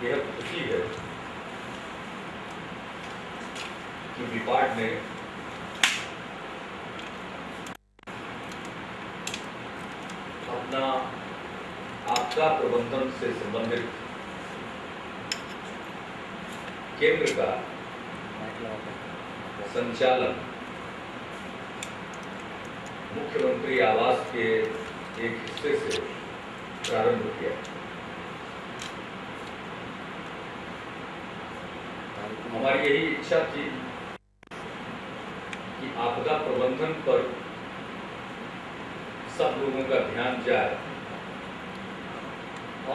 बेहद खुशी है कि विपाट ने अपना आपदा प्रबंधन से संबंधित केंद्र का संचालन मुख्यमंत्री आवास के एक हिस्से से प्रारंभ किया। हमारी यही इच्छा थी कि आपदा प्रबंधन पर सब लोगों का ध्यान जाए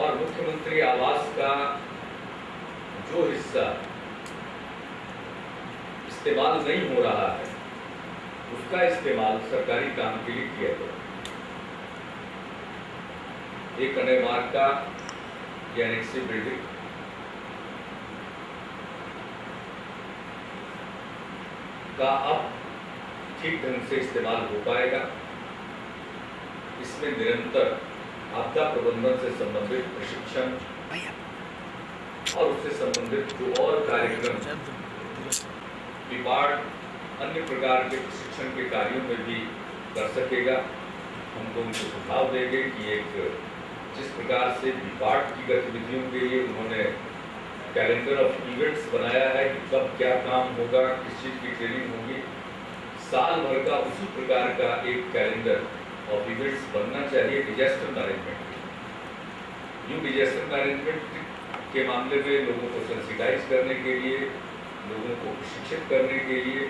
और मुख्यमंत्री आवास का जो हिस्सा इस्तेमाल नहीं हो रहा है उसका इस्तेमाल सरकारी काम के लिए किया गया। एक अनय मार्ग का एनेक्सी बिल्डिंग का अब ठीक ढंग से इस्तेमाल हो पाएगा। इसमें निरंतर आपदा प्रबंधन से संबंधित प्रशिक्षण और उससे संबंधित जो और कार्यक्रम विभाग अन्य प्रकार के प्रशिक्षण के कार्यों में भी कर सकेगा। हमको उनको सुझाव देंगे कि एक जिस प्रकार से विभाग की गतिविधियों के लिए उन्होंने कैलेंडर ऑफ इवेंट्स बनाया है कि कब क्या काम होगा, किस चीज़ की ट्रेनिंग होगी, साल भर का उसी प्रकार का एक कैलेंडर ऑफ इवेंट्स बनना चाहिए। Disaster management, new disaster management के मामले में लोगों को सेंसिटाइज करने के लिए, लोगों को प्रशिक्षित करने के लिए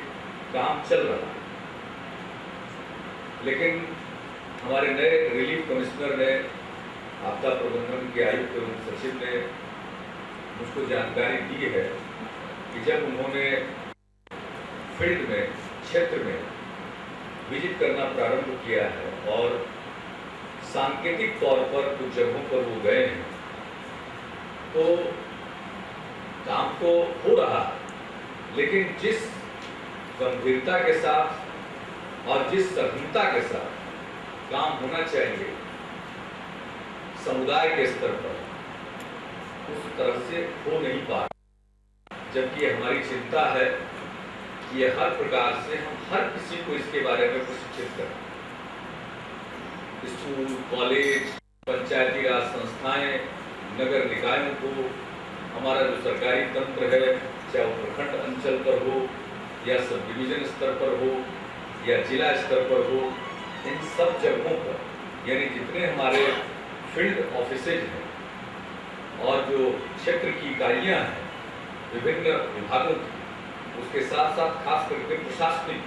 काम चल रहा है। लेकिन हमारे नए रिलीफ कमिश्नर ने, आपदा प्रबंधन के आयुक्त एवं सचिव ने मुझको जानकारी दी है कि जब उन्होंने फील्ड में, क्षेत्र में विजिट करना प्रारंभ किया है और सांकेतिक तौर पर कुछ जगहों पर वो गए हैं, तो काम तो हो रहा है, लेकिन जिस गंभीरता के साथ और जिस सघनता के साथ काम होना चाहिए समुदाय के स्तर पर, उस तरह से हो नहीं पा रहा। जबकि हमारी चिंता है कि ये हर प्रकार से हम हर किसी को इसके बारे में प्रशिक्षित करें। स्कूल, कॉलेज, पंचायती राज संस्थाएं, नगर निकायों को, हमारा जो सरकारी तंत्र है, चाहे वो प्रखंड अंचल पर हो या सब डिवीजन स्तर पर हो या जिला स्तर पर हो, इन सब जगहों पर, यानी जितने हमारे फील्ड ऑफिसेज हैं और जो क्षेत्र की इकाइयाँ हैं विभिन्न विभागों की, उसके साथ साथ खास करके प्रशासनिक।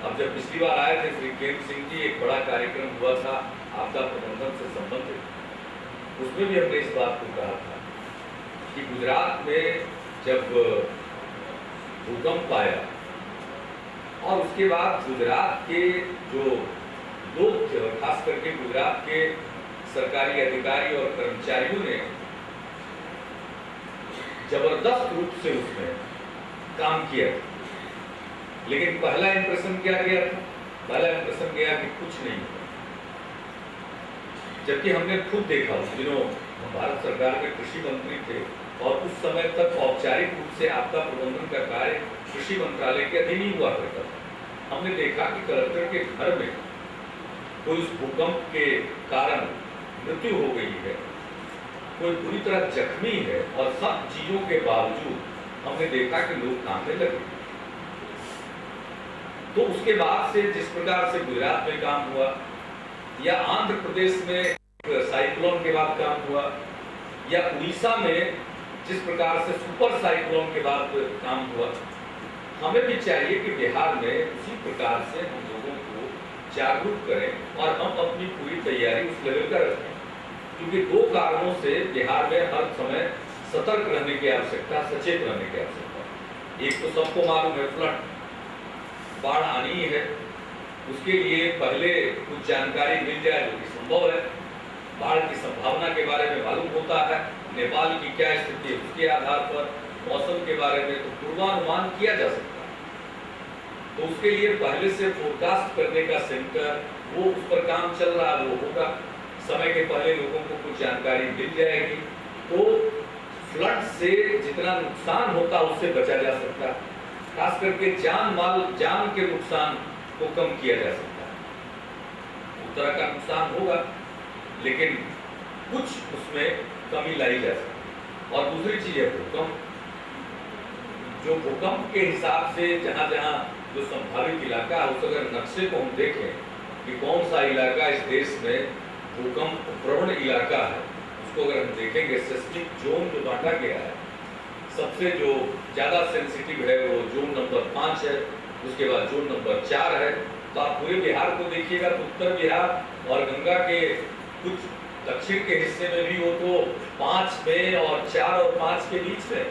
अब जब पिछली बार आए थे श्री केम सिंह जी, एक बड़ा कार्यक्रम हुआ था आपदा प्रबंधन से संबंधित, उसमें भी हमने इस बात को कहा था कि गुजरात में जब भूकंप आया और उसके बाद गुजरात के जो लोग थे और खास करके गुजरात के सरकारी अधिकारी और कर्मचारियों ने जबरदस्त रूप से उसमें काम किया। लेकिन पहला इंप्रेशन क्या गया था? पहला इंप्रेशन गया कि कुछ नहीं हुआ। जबकि हमने खुद देखा, उस दिनों भारत सरकार में कृषि मंत्री थे और उस समय तक औपचारिक रूप से आपदा प्रबंधन का कार्य कृषि मंत्रालय के अधीन ही हुआ करता था। हमने देखा कि कलेक्टर के घर में कोई उस भूकंप के कारण मृत्यु हो गई है, कोई बुरी तरह जख्मी है, और सब चीजों के बावजूद हमने देखा कि लोग काम में लगे। तो उसके बाद से जिस प्रकार से गुजरात में काम हुआ या आंध्र प्रदेश में साइक्लोन के बाद काम हुआ या उड़ीसा में जिस प्रकार से सुपर साइक्लोन के बाद काम हुआ, हमें भी चाहिए कि बिहार में उसी प्रकार से हम लोगों को जागरूक करें और हम अपनी पूरी तैयारी उस लेवल का रखें। क्योंकि दो कारणों से बिहार में हर समय सतर्क रहने की आवश्यकता, सचेत रहने की आवश्यकता। एक तो सबको मालूम है फ्लड, बाढ़ आनी ही है, उसके लिए पहले कुछ जानकारी मिल जाए जो कि संभव है। बाढ़ की संभावना के बारे में मालूम होता है, नेपाल की क्या स्थिति है उसके आधार पर, मौसम के बारे में तो पूर्वानुमान किया जा सकता है। तो उसके लिए पहले से फोरकास्ट करने का सेंटर, वो उस पर काम चल रहा है, वो होगा। समय के पहले लोगों को कुछ जानकारी मिल जाएगी तो फ्लड से जितना नुकसान होता उससे बचा जा सकता है, खास करके जान माल जान के नुकसान को कम किया जा सकता है। उस तरह का नुकसान होगा लेकिन कुछ उसमें कमी लाई जा सकती है। और दूसरी चीज है भूकंप, जो भूकंप के हिसाब से जहां जहां जो संभावित इलाका है उस अगर नक्शे को हम देखें कि कौन सा इलाका इस देश में भूकंप प्रवण इलाका है, उसको अगर हम देखेंगे सेस्मिक जोन जो बांटा गया है, सबसे जो ज्यादा सेंसिटिव है वो जोन नंबर 5 है, उसके बाद जोन नंबर 4 है। तो आप पूरे बिहार को देखिएगा तो उत्तर बिहार और गंगा के कुछ दक्षिण के हिस्से में भी वो तो 5 में और 4 और 5 के बीच में,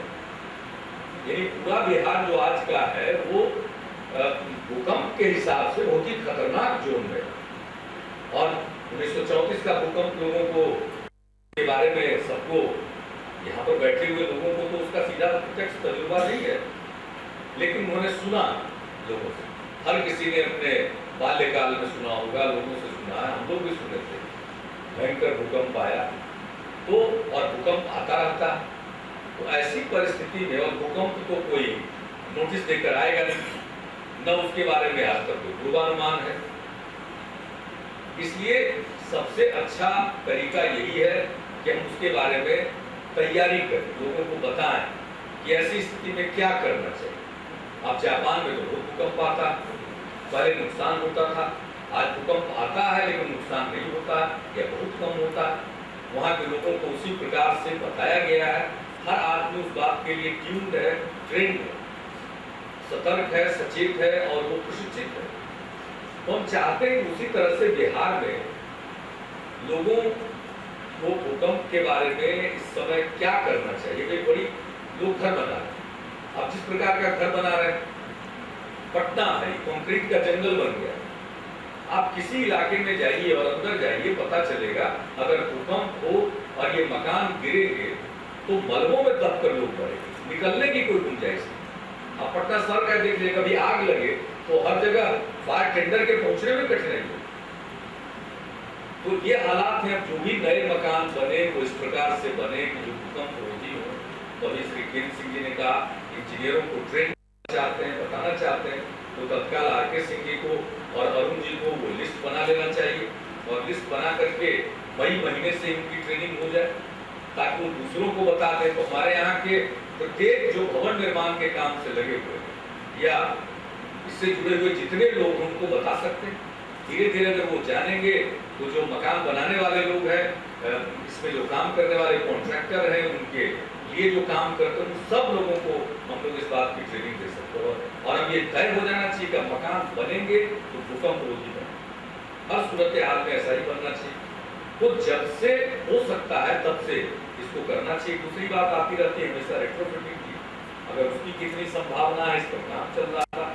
यानी पूरा बिहार जो आज का है वो भूकंप के हिसाब से बहुत ही खतरनाक जोन है। और 1934 का भूकंप लोगों को के बारे में सबको यहाँ पर बैठे हुए लोगों को तो उसका सीधा प्रत्यक्ष तजुर्बा नहीं है, लेकिन उन्होंने सुना लोगों से, हर किसी ने अपने बाल्यकाल में सुना होगा, लोगों से सुना है, हम लोग भी सुने थे। भयंकर भूकंप आया तो और भूकंप आता रहता, तो ऐसी परिस्थिति में और भूकंप तो कोई नोटिस देकर आएगा नहीं, न उसके बारे में आज तक कोई पूर्वानुमान है। इसलिए सबसे अच्छा तरीका यही है कि हम उसके बारे में तैयारी करें, लोगों को बताएं कि ऐसी स्थिति में क्या करना चाहिए। अब जापान में तो बहुत भूकंप आता, पहले नुकसान होता था, आज भूकंप आता है लेकिन नुकसान नहीं होता या बहुत कम होता। वहाँ के लोगों को उसी प्रकार से बताया गया है, हर आदमी उस बात के लिए ट्यून्ड है, ट्रेंड है, सतर्क है, सचेत है और वो प्रशिक्षित है। तो हम चाहते हैं उसी तरह से बिहार में लोगों को भूकंप के बारे में इस समय क्या करना चाहिए। भाई बड़ी लोग घर बना रहे हैं, अब जिस प्रकार का घर बना रहे हैं, पटना है, कंक्रीट का जंगल बन गया। आप किसी इलाके में जाइए और अंदर जाइए, पता चलेगा अगर भूकंप हो और ये मकान गिरेंगे तो मलबों में दब कर लोग मरेंगे, निकलने की कोई गुंजाइश नहीं। आप पटना शहर का देख लीजिए, कभी आग लगे तो हर जगह फायर टेंडर के पहुंचने में कठिनाई हो। तो ये हालात हैं। जो भी नए मकान बने वो इस प्रकार से बने कि जो भूकंप रोधी हो। तो अभी श्री केंद्र सिंह जी ने कहा इंजीनियरों को ट्रेन चाहते हैं, बताना चाहते हैं, तो तत्काल आर.के. सिंह जी को और अरुण जी को वो लिस्ट बना लेना चाहिए और लिस्ट बना करके मई महीने से इनकी ट्रेनिंग हो जाए ताकि वो दूसरों को बता दें। तो हमारे यहाँ के प्रत्येक जो भवन निर्माण के काम से लगे हुए हैं या इससे जुड़े हुए जितने लोग उनको बता सकते हैं। धीरे धीरे अगर वो जानेंगे तो जो मकान बनाने वाले लोग हैं, इसमें जो काम करने वाले कॉन्ट्रैक्टर हैं, उनके लिए जो काम करते हैं, उन सब लोगों को हम लोग इस बात की ट्रेनिंग दे सकते हैं। और अब ये तय हो जाना चाहिए कि मकान बनेंगे तो भूकंप रोधी बने, हर सूरत हाल में ऐसा ही बनना चाहिए। तो जब से हो सकता है तब से इसको करना चाहिए। दूसरी बात आती रहती है हमेशा रेट्रोफिटिंग की, अगर उसकी कितनी संभावना है, इस पर काम चल रहा था।